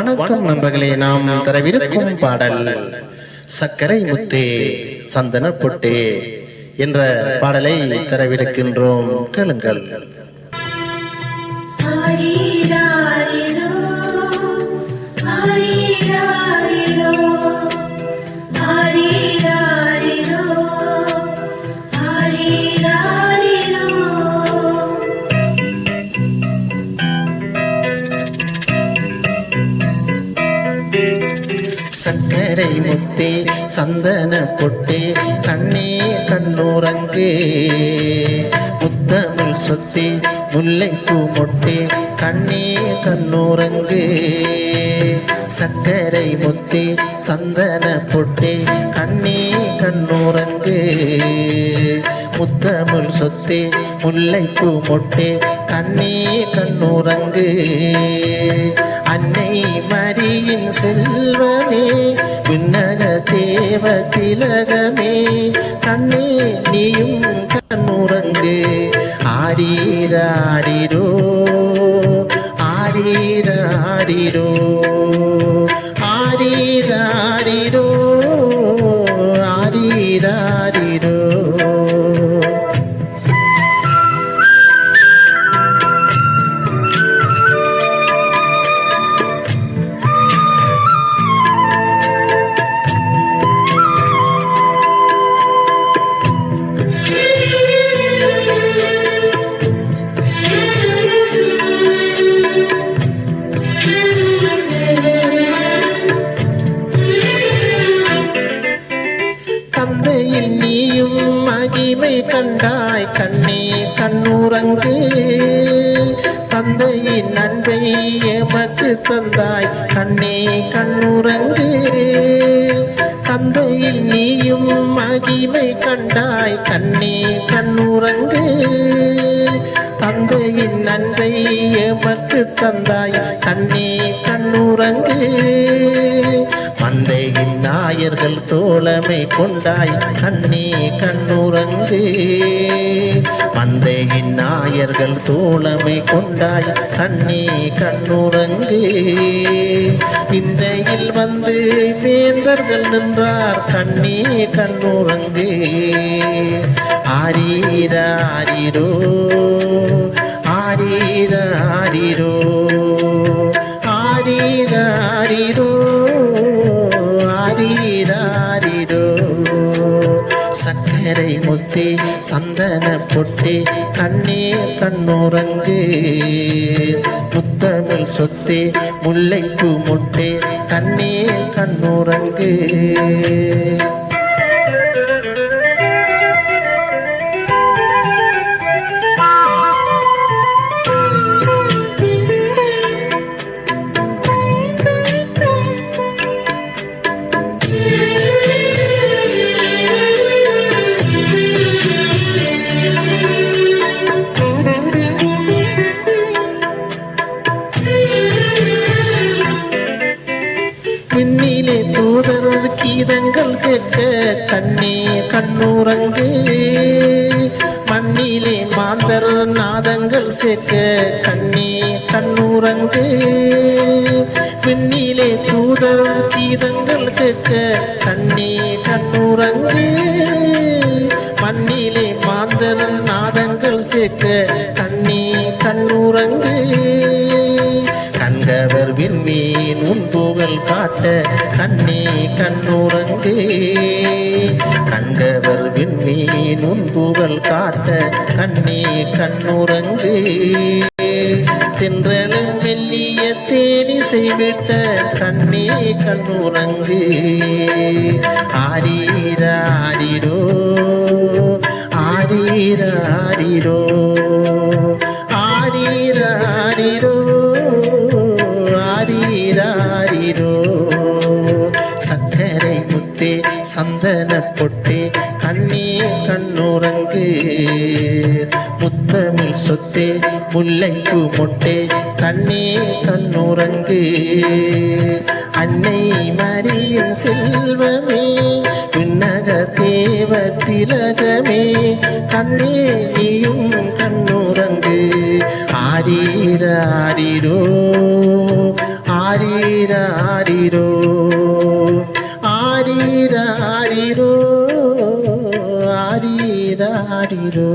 வணக்கம் நண்பர்களே, நாம் தரவிருக்கும் பாடல் சக்கரை முத்தே சந்தன பொட்டே என்ற பாடலை தரவிருக்கின்றோம். கேளுங்கள். சக்கரை முத்தே சந்தன பொட்டே கண்ணே கண்ணூரங்கே முத்தமிழ் சொத்தே முல்லைப்பூ மொட்டே கண்ணே கண்ணூரங்கே சக்கரை முத்தே சந்தன பொட்டே கண்ணே கண்ணூரங்கே முத்தமிழ் சொத்தே முல்லைப்பூ மொட்டே கண்ணே கண்ணூரங்கே அன்னை மரியின் செல்வமே விண்ணக தேவ திலகமே கண்ணே நீயும் கண்ணுறங்கு ஆரீராரிரோ ஆரீராரிரோ ஆரீராரிரோ ஆரீராரிரோ. தந்தையில் நீயும் மகிமை கண்டாய் கண்ணே கண்ணூரங்கு தந்தையின் அன்பை எமக்கு தந்தாய் கண்ணே கண்ணூரங்கு தந்தையில் நீயும் மகிமை கண்டாய் கண்ணே கண்ணூரங்கு தந்தையின் அன்பை எமக்கு தந்தாய் கண்ணே கண்ணூரங்கு மந்தையின் நாயர்கள் தோழமை கொண்டாய் கண்ணே கண்ணூரங்கு மந்தையின் நாயர்கள் தோழமை கொண்டாய் கண்ணே கண்ணூரங்கு விந்தையில் வந்து வேந்தர்கள் நின்றார் கண்ணே கண்ணூரங்கு ஆரீராரிரோ ஆரீராரிரோ ஆரீராரிரோ ஆரீராரிரோ. சக்கரை முத்தே சந்தன பொட்டே கண்ணே கண்ணூரங்கு முத்தமிழ் சொத்தே முல்லைப்பூ மொட்டே கண்ணே கண்ணூரங்கு. விண்ணிலே தூதர் கீதங்கள் கேட்க கண்ணே கண்ணூரங்கு மண்ணிலே மாந்தர் நாதங்கள் சேர்க்க கண்ணே கண்ணூரங்கு விண்ணிலே தூதர் கீதங்கள் கேட்க கண்ணே கண்ணூரங்கு மண்ணிலே மாந்தர் நாதங்கள் சேர்க்க கண்ணே கண்ணூரங்கு கண்டவர் விண்மீன் உன் புகழ் காட்ட கண்ணே கண்ணூரங்கு கண்டவர் விண்மீன் உன் புகழ் காட்ட கண்ணே கண்ணூரங்கு தென்றலும் மெல்லிய தேனி செய்விட்ட கண்ணே கண்ணூரங்கு ஆரீராரிரோ ஆரீராரிரோ ஆரீராரிரோ ஆரீராரிரோ. சக்கரை முத்தே சந்தன பொட்டே கண்ணே கண்ணூரங்கு முத்தமிழ் சொத்தே முல்லைப்பூ மொட்டே கண்ணே கண்ணூரங்கு அன்னை மரியின் செல்வமே விண்ணக தேவ திலகமே கண்ணே நீயும் கண்ணூரங்கு ஆரீராரிரோ ஆரீராரிரோ ஆரீராரிரோ ஆரீராரிரோ